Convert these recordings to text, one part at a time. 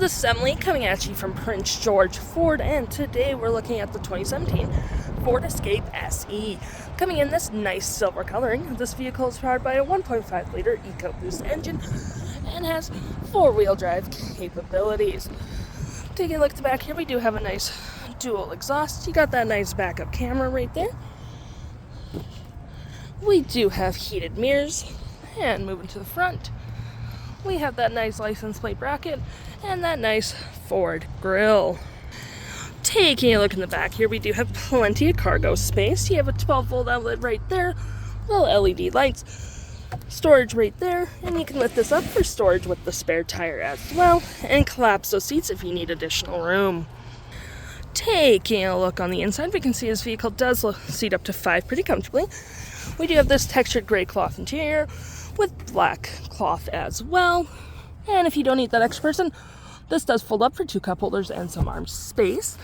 this is Emily coming at you from Prince George Ford, and today we're looking at the 2017 Ford Escape SE. Coming in this nice silver coloring, this vehicle is powered by a 1.5 liter EcoBoost engine and has four-wheel drive capabilities. Taking a look at the back here, we do have a nice dual exhaust. You got that nice backup camera right there. We do have heated mirrors, and moving to the front, we have that nice license plate bracket and that nice Ford grille. Taking a look in the back here, we do have plenty of cargo space. You have a 12-volt outlet right there, little LED lights, storage right there, and you can lift this up for storage with the spare tire as well, and collapse those seats if you need additional room. Taking a look on the inside, we can see this vehicle does seat up to 5 pretty comfortably. We do have this textured gray cloth interior with black cloth as well. And if you don't need that extra person, this does fold up for 2 cup holders and some arm space.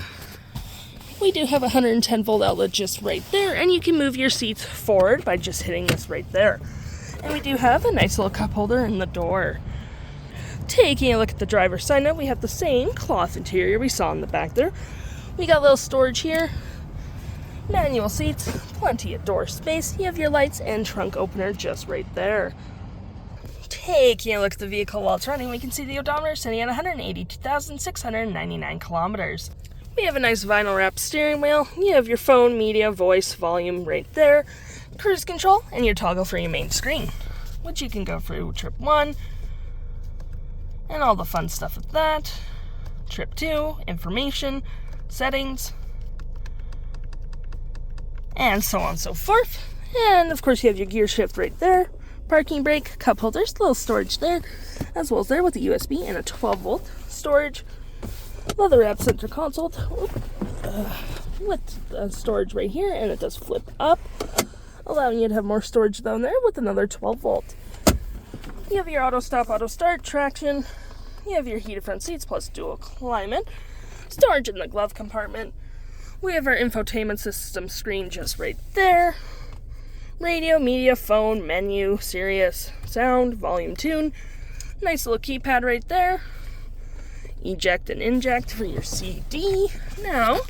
We do have a 110-volt outlet just right there, and you can move your seats forward by just hitting this right there. And we do have a nice little cup holder in the door. Taking a look at the driver's side note, we have the same cloth interior we saw in the back there. We got a little storage here, manual seats, plenty of door space. You have your lights and trunk opener just right there. Taking a look at the vehicle while it's running, we can see the odometer sitting at 182,699 kilometers. We have a nice vinyl wrapped steering wheel. You have your phone, media, voice, volume right there, cruise control, and your toggle for your main screen, which you can go through trip 1 and all the fun stuff with that. Trip 2, information, settings, and so on and so forth. And of course you have your gear shift right there, parking brake, cup holders, little storage there, as well as there with a USB and a 12-volt storage, leather wrapped center console with storage right here, and it does flip up, allowing you to have more storage down there with another 12-volt. You have your auto stop, auto start, traction. You have your heated front seats plus dual climate, storage in the glove compartment. We have our infotainment system screen just right there. Radio, media, phone, menu, Sirius, sound, volume tune. Nice little keypad right there. Eject and inject for your CD. Now,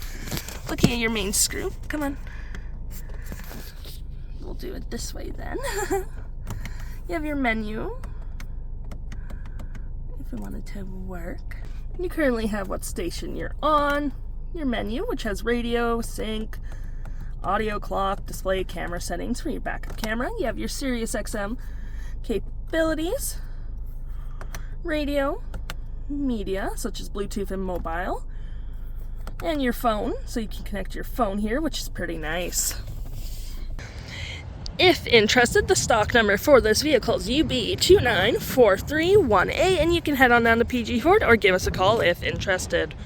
looking at your main screw. Come on. We'll do it this way then. You have your menu, if you wanted to work. You currently have what station you're on. Your menu, which has radio, sync, audio, clock, display, camera settings for your backup camera. You have your Sirius XM capabilities, radio, media, such as Bluetooth and mobile, and your phone, so you can connect your phone here, which is pretty nice. If interested, the stock number for this vehicle is UB29431A, and you can head on down to PG Ford or give us a call if interested.